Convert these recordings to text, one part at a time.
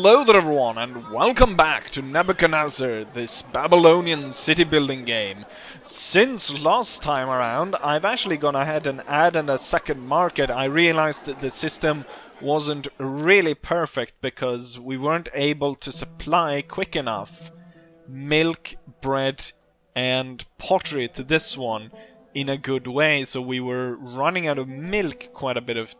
Hello there everyone, and welcome back to Nebuchadnezzar, this Babylonian city building game. Since last time around, I've actually gone ahead and added a second market. I realized that the system wasn't really perfect because we weren't able to supply quick enough milk, bread and pottery to this one in a good way, so we were running out of milk quite a bit of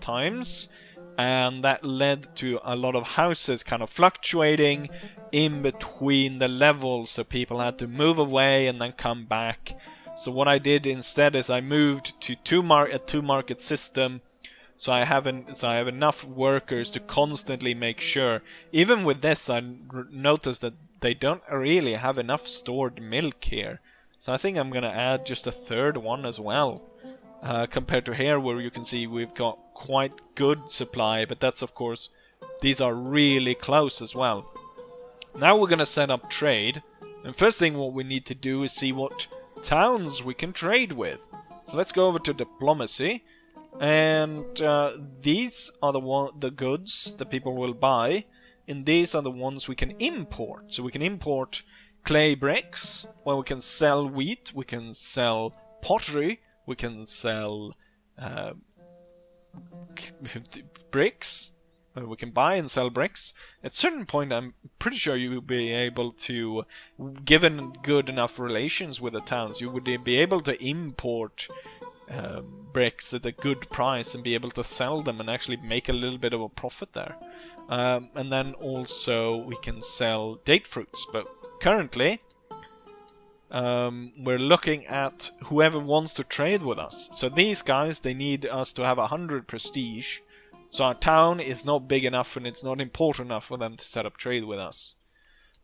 times. And that led to a lot of houses kind of fluctuating in between the levels, so people had to move away and then come back. So what I did instead is I moved to a two-market system, so I have enough workers to constantly make sure. Even with this, I noticed that they don't really have enough stored milk here. So I think I'm gonna add just a third one as well. Compared to here, where you can see we've got quite good supply, but that's of course, these are really close as well. Now we're gonna set up trade, and first thing what we need to do is see what towns we can trade with. So let's go over to diplomacy, and these are the goods that people will buy, and these are the ones we can import. So we can import clay bricks, where we can sell wheat, we can sell pottery, we can sell bricks. We can buy and sell bricks. At a certain point, I'm pretty sure you will be able to, given good enough relations with the towns, you would be able to import bricks at a good price and be able to sell them and actually make a little bit of a profit there. And then also we can sell date fruits, but currently we're looking at whoever wants to trade with us. So these guys, they need us to have 100 prestige. So our town is not big enough and it's not important enough for them to set up trade with us.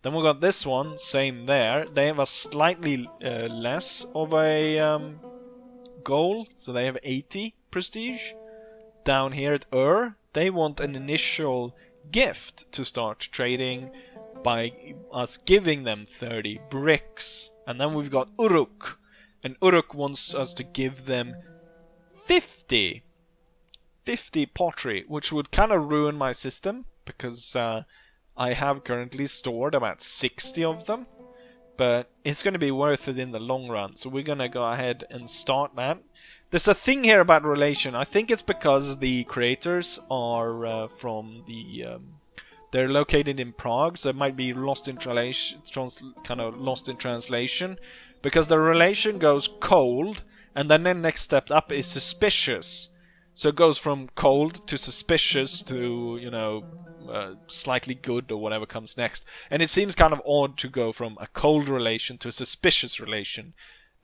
Then we got this one, same there. They have a slightly less of a goal, so they have 80 prestige. Down here at they want an initial gift to start trading by us giving them 30 bricks. And then we've got Uruk, and Uruk wants us to give them 50 pottery, which would kind of ruin my system, because I have currently stored about 60 of them, but it's going to be worth it in the long run, so we're going to go ahead and start that. There's a thing here about relation. I think it's because the creators are from the... they're located in Prague, so it might be lost in translation, because the relation goes cold, and then the next step up is suspicious. So it goes from cold to suspicious to, you know, slightly good or whatever comes next. And it seems kind of odd to go from a cold relation to a suspicious relation.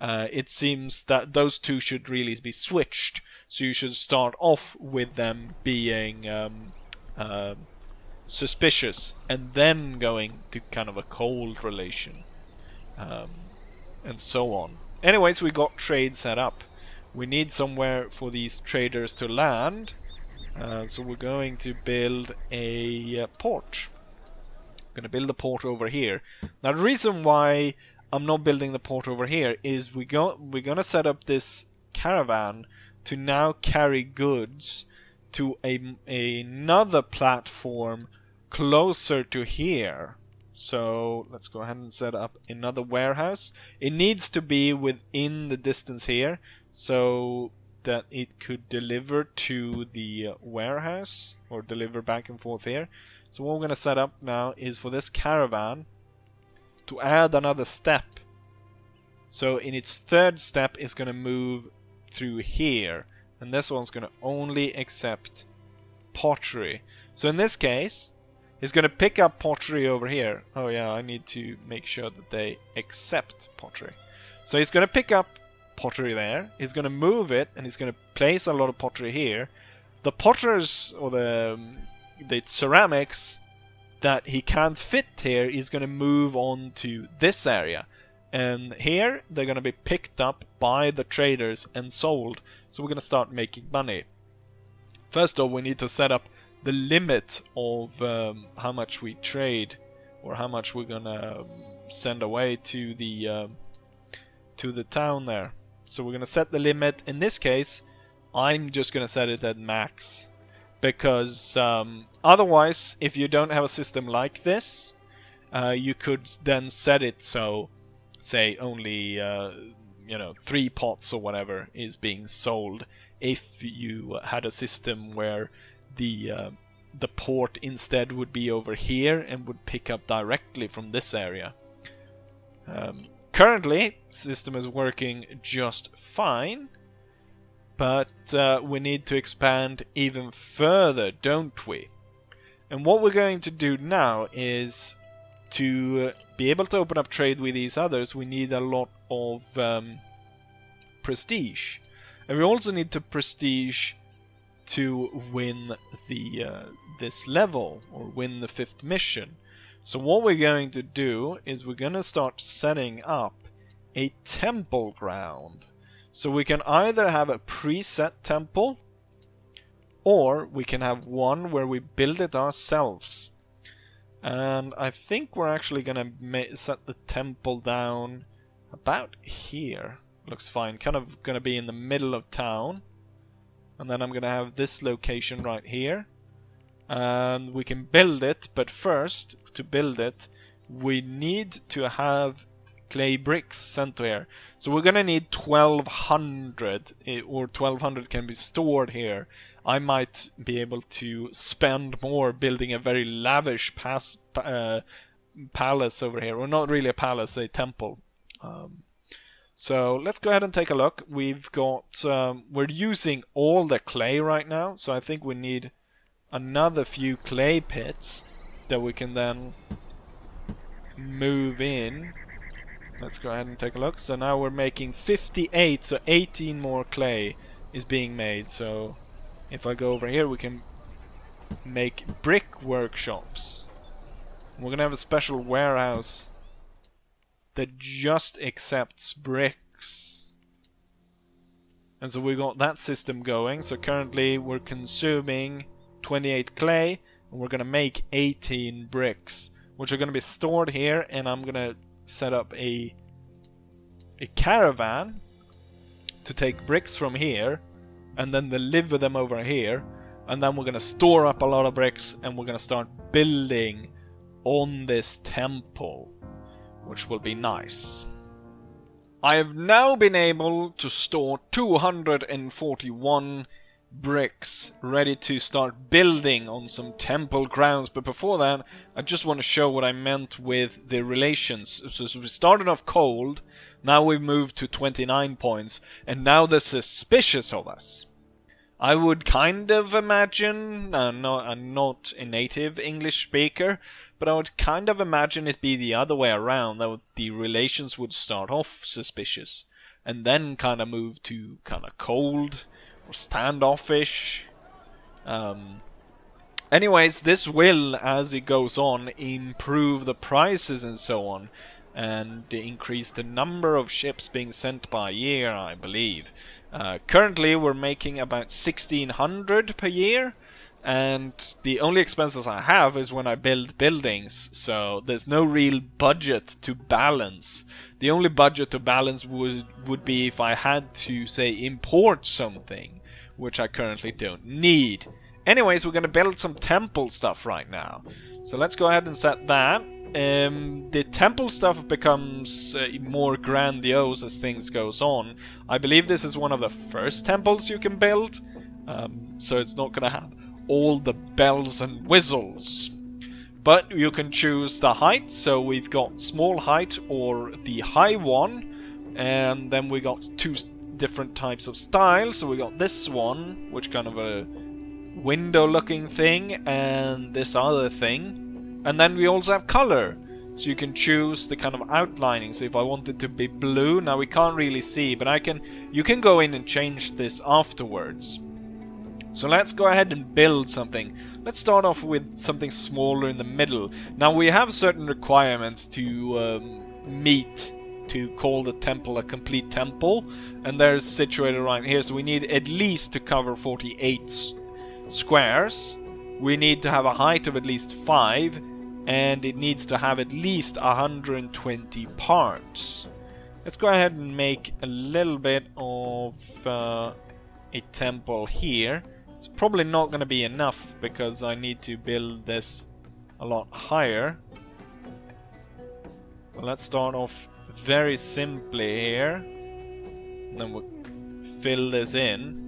It seems that those two should really be switched. So you should start off with them being suspicious and then going to kind of a cold relation, and so on. Anyways, we got trade set up. We need somewhere for these traders to land, so we're going to build a port. I'm going to build a port over here. Now the reason why I'm not building the port over here is we're going to set up this caravan to now carry goods to another platform closer to here. So let's go ahead and set up another warehouse. It needs to be within the distance here, so that it could deliver to the warehouse, or deliver back and forth here. So what we're going to set up now is for this caravan to add another step. So in its third step, it's going to move through here, and this one's going to only accept pottery. So in this case, it's going to pick up pottery over here. Oh yeah, I need to make sure that they accept pottery. So he's going to pick up pottery there. He's going to move it, and he's going to place a lot of pottery here. The potters, or the ceramics that he can't fit here, is going to move on to this area. And here, they're going to be picked up by the traders and sold. So we're going to start making money. First off, we need to set up the limit of how much we trade, or how much we're gonna send away to the town there. So we're gonna set the limit. In this case, I'm just gonna set it at max. because otherwise, if you don't have a system like this, you could then set it so, say, only 3 pots or whatever is being sold. If you had a system where the port instead would be over here and would pick up directly from this area. Currently, the system is working just fine, but we need to expand even further, don't we? And what we're going to do now is, to be able to open up trade with these others, we need a lot of prestige. And we also need to prestige to win the this level, or win the 5th mission. So what we're going to do is we're going to start setting up a temple ground. So we can either have a preset temple, or we can have one where we build it ourselves. And I think we're actually going to set the temple down about here. Looks fine. Kind of going to be in the middle of town. And then I'm going to have this location right here. And we can build it, but first, to build it, we need to have clay bricks sent to here. So we're going to need 1200, or 1200 can be stored here. I might be able to spend more building a very lavish palace over here. Or not really a palace, a temple. So let's go ahead and take a look. We've got, we're using all the clay right now, so I think we need another few clay pits that we can then move in. Let's go ahead and take a look. So now we're making 58, so 18 more clay is being made. So if I go over here, we can make brick workshops. We're gonna have a special warehouse that just accepts bricks. And so we got that system going. So currently we're consuming 28 clay, and we're gonna make 18 bricks, which are gonna be stored here, and I'm gonna set up a caravan to take bricks from here and then deliver them over here, and then we're gonna store up a lot of bricks, and we're gonna start building on this temple, which will be nice. I have now been able to store 241 bricks ready to start building on some temple grounds, but before that I just want to show what I meant with the relations. So we started off cold, now we've moved to 29 points, and now they're suspicious of us. I would kind of imagine, I'm not a native English speaker, but I would kind of imagine it be the other way around, that the relations would start off suspicious and then kind of move to kind of cold or standoffish. Anyways, this will, as it goes on, improve the prices and so on, and increase the number of ships being sent by year, I believe. Currently, we're making about 1600 per year, and the only expenses I have is when I build buildings, so there's no real budget to balance. The only budget to balance would be if I had to, say, import something, which I currently don't need. Anyways, we're going to build some temple stuff right now. So let's go ahead and set that. The temple stuff becomes more grandiose as things goes on. I believe this is one of the first temples you can build, so it's not going to have all the bells and whistles. But you can choose the height, so we've got small height or the high one, and then we got 2 different types of styles. So we got this one, which kind of a window looking thing, and this other thing. And then we also have color, so you can choose the kind of outlining. So if I want it to be blue, now we can't really see, but you can go in and change this afterwards. So let's go ahead and build something. Let's start off with something smaller in the middle. Now we have certain requirements to meet to call the temple a complete temple, and they're situated right here. So we need at least to cover 48 squares. We need to have a height of at least 5, and it needs to have at least 120 parts. Let's go ahead and make a little bit of a temple here. It's probably not going to be enough because I need to build this a lot higher. Well, let's start off very simply here. And then we'll fill this in.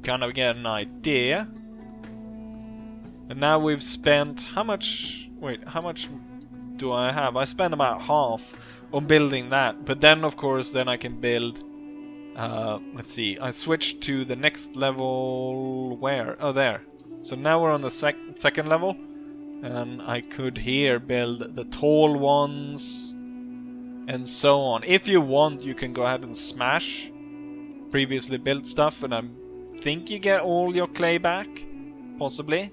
Kind of get an idea. And now we've spent how much? Wait, how much do I have? I spent about half on building that, but then of course then I can build. Let's see. I switched to the next level. Where? Oh, there. So now we're on the second level, and I could here build the tall ones, and so on. If you want, you can go ahead and smash previously built stuff, and I think you get all your clay back, possibly.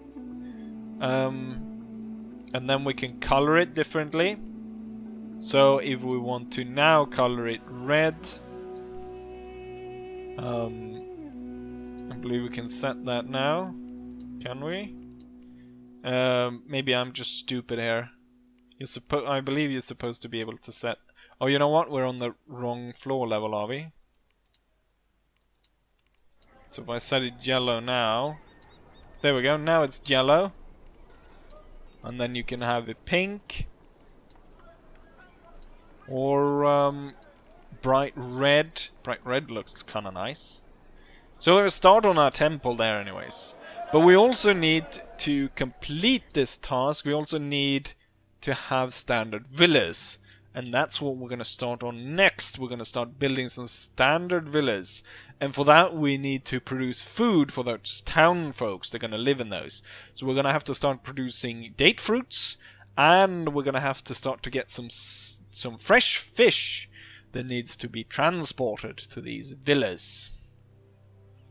And then we can color it differently. So if we want to now color it red, I believe we can set that now. Can we? Maybe I'm just stupid here. I believe you're supposed to be able to set. Oh, you know what? We're on the wrong floor level, are we? So if I set it yellow now, there we go. Now it's yellow. And then you can have it pink. Or bright red. Bright red looks kind of nice. So we'll start on our temple there anyways. But we also need to complete this task. We also need to have standard villas. And that's what we're going to start on next. We're going to start building some standard villas. And for that we need to produce food for those town folks. They're going to live in those. So we're going to have to start producing date fruits. And we're going to have to start to get some fresh fish that needs to be transported to these villas.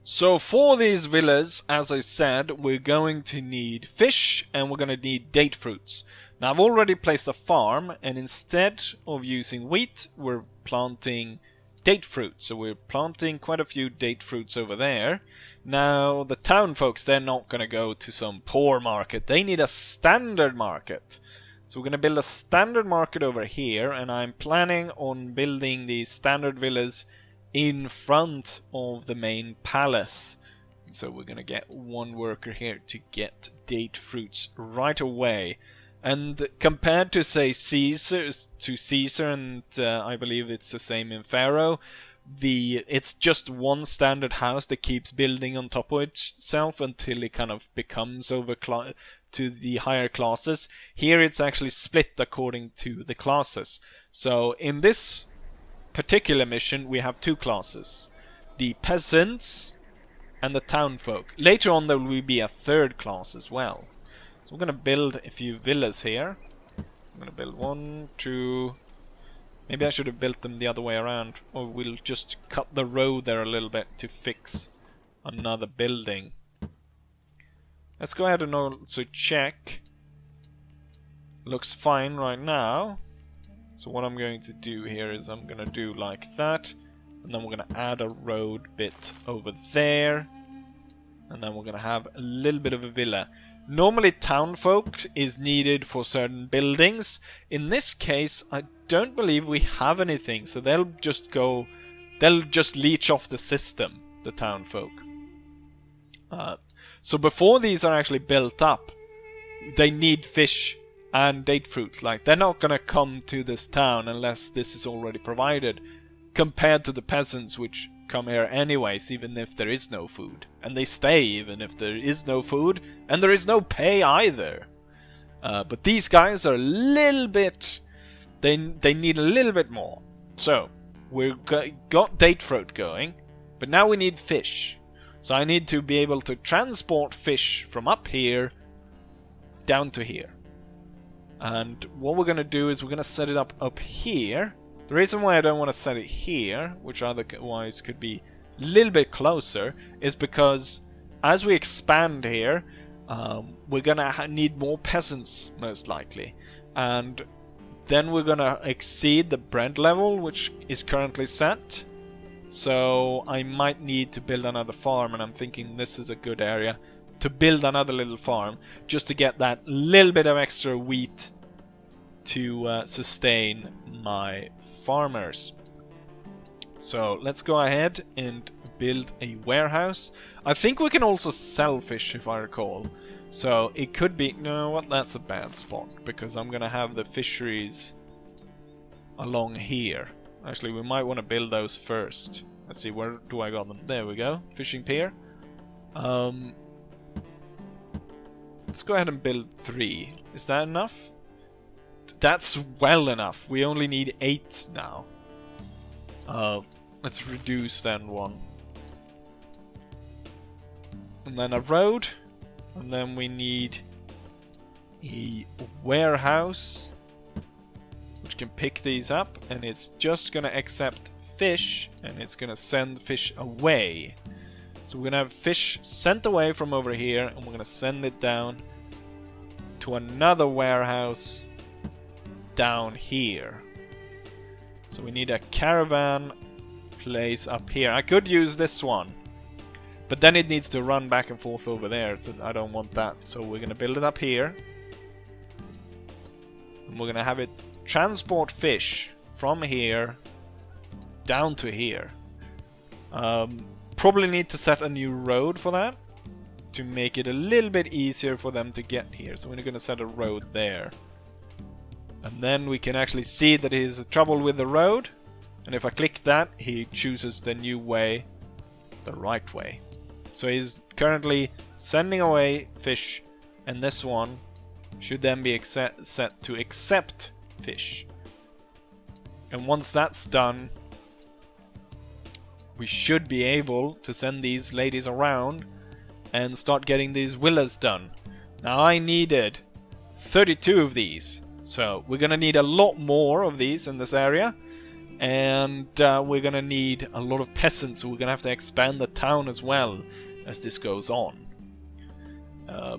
So for these villas, as I said, we're going to need fish and we're going to need date fruits. Now I've already placed a farm, and instead of using wheat, we're planting date fruits. So we're planting quite a few date fruits over there. Now the town folks, they're not going to go to some poor market. They need a standard market. So we're going to build a standard market over here, and I'm planning on building these standard villas in front of the main palace. So we're going to get one worker here to get date fruits right away. And compared to, say, Caesar, and I believe it's the same in Pharaoh, it's just one standard house that keeps building on top of itself until it kind of becomes over to the higher classes. Here it's actually split according to the classes. So in this particular mission we have two classes, the peasants and the town folk. Later on there will be a third class as well. So we're going to build a few villas here. I'm going to build 1, 2. Maybe I should have built them the other way around, or we'll just cut the road there a little bit to fix another building. Let's go ahead and also check. Looks fine right now. So what I'm going to do here is I'm going to do like that, and then we're going to add a road bit over there, and then we're going to have a little bit of a villa. Normally townfolk is needed for certain buildings. In this case I don't believe we have anything, so they'll just leech off the system, the townfolk. So before these are actually built up, they need fish and date fruit. Like, they're not gonna come to this town unless this is already provided, compared to the peasants, which come here anyways, even if there is no food, and they stay even if there is no food, and there is no pay either. But these guys are a little bit, they need a little bit more. So we've got date fruit going, but now we need fish. So I need to be able to transport fish from up here down to here. And what we're going to do is we're going to set it up here. The reason why I don't want to set it here, which otherwise could be a little bit closer, is because as we expand here, we're going to need more peasants, most likely. And then we're going to exceed the bread level, which is currently set. So I might need to build another farm, and I'm thinking this is a good area to build another little farm, just to get that little bit of extra wheat to sustain my farmers. So let's go ahead and build a warehouse. I think we can also sell fish, if I recall. So it could be... No, what? That's a bad spot, because I'm gonna have the fisheries along here. Actually, we might want to build those first. Let's see, where do I got them? There we go. Fishing pier. Let's go ahead and build 3. Is that enough? That's well enough. We only need 8 now. Let's reduce then 1. And then a road. And then we need a warehouse, which can pick these up. And it's just going to accept fish. And it's going to send fish away. So we're going to have fish sent away from over here. And we're going to send it down to another warehouse down here. So we need a caravan place up here. I could use this one, but then it needs to run back and forth over there, so I don't want that. So we're gonna build it up here, and we're gonna have it transport fish from here down to here. Probably need to set a new road for that to make it a little bit easier for them to get here. So we're gonna set a road there. And then we can actually see that he's trouble with the road. And if I click that, he chooses the new way, the right way. So he's currently sending away fish, and this one should then be set to accept fish. And once that's done, we should be able to send these ladies around and start getting these villas done. Now I needed 32 of these. So we're gonna need a lot more of these in this area, and we're gonna need a lot of peasants, so we're gonna have to expand the town as well as this goes on.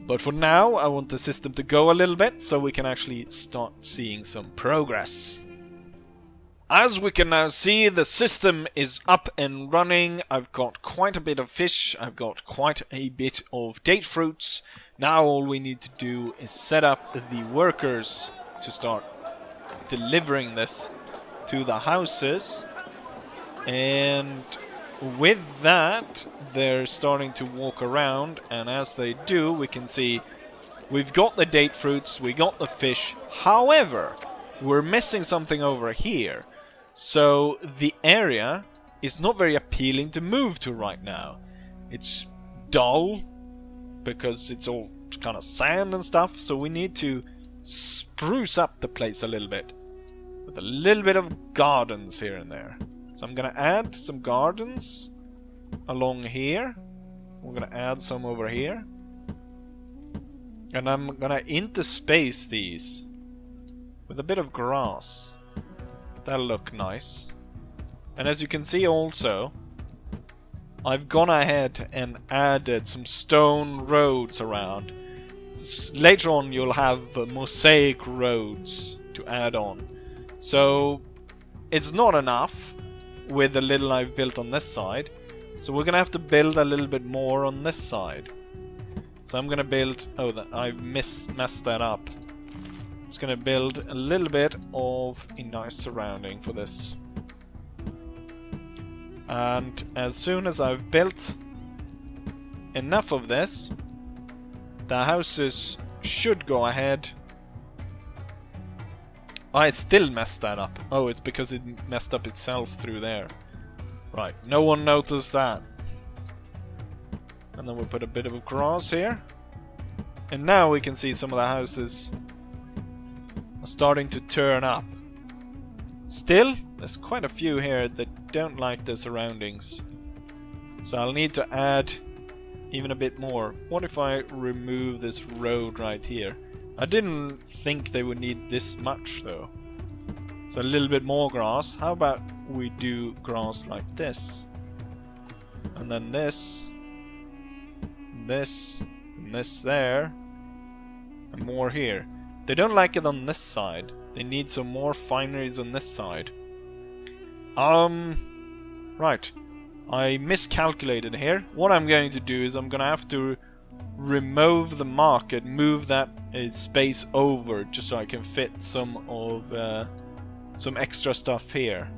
But for now, I want the system to go a little bit so we can actually start seeing some progress. As we can now see, the system is up and running. I've got quite a bit of fish. I've got quite a bit of date fruits. Now all we need to do is set up the workers to start delivering this to the houses. And with that, they're starting to walk around. And as they do, we can see we've got the date fruits, we got the fish. However, we're missing something over here. So the area is not very appealing to move to right now. It's dull because it's all kind of sand and stuff, so we need to spruce up the place a little bit with a little bit of gardens here and there. So I'm gonna add some gardens along here. We're gonna add some over here, and I'm gonna interspace these with a bit of grass. That'll look nice. And as you can see also, I've gone ahead and added some stone roads around. Later on you'll have mosaic roads to add on. So it's not enough with the little I've built on this side. So we're gonna have to build a little bit more on this side. So I'm gonna build... Oh, I've messed that up. It's gonna build a little bit of a nice surrounding for this. And as soon as I've built enough of this, the houses should go ahead. Oh, it still messed that up. Oh, it's because it messed up itself through there. Right, no one noticed that. And then we'll put a bit of grass here. And now we can see some of the houses are starting to turn up. Still, there's quite a few here that don't like the surroundings. So I'll need to add even a bit more. What if I remove this road right here? I didn't think they would need this much though. So a little bit more grass. How about we do grass like this? And then this, and this there, and more here. They don't like it on this side. They need some more fineries on this side. Right. I miscalculated here. What I'm going to do is I'm going to have to remove the market, move that space over just so I can fit some of some extra stuff here.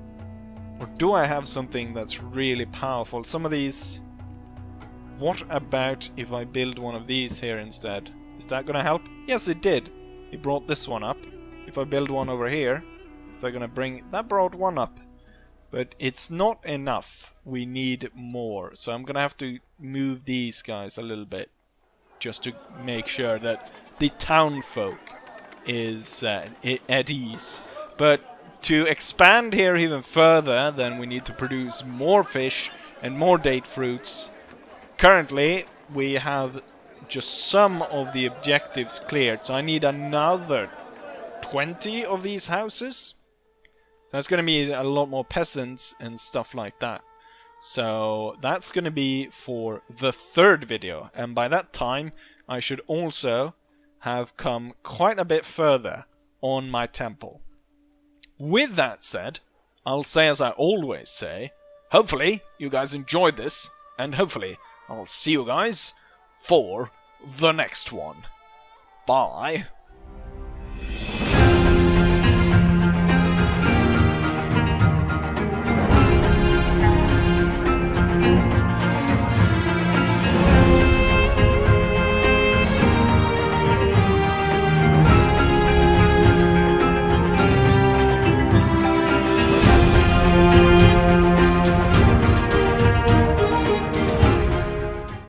Or do I have something that's really powerful? Some of these... What about if I build one of these here instead? Is that gonna help? Yes, it did. It brought this one up. If I build one over here, is that gonna bring... That brought one up. But it's not enough. We need more. So I'm gonna have to move these guys a little bit. Just to make sure that the town folk is at ease. But to expand here even further, then we need to produce more fish and more date fruits. Currently, we have just some of the objectives cleared, so I need another 20 of these houses. That's going to be a lot more peasants and stuff like that. So that's going to be for the third video, and by that time I should also have come quite a bit further on my temple. With that said, I'll say as I always say, hopefully you guys enjoyed this, and hopefully I'll see you guys for the next one. Bye.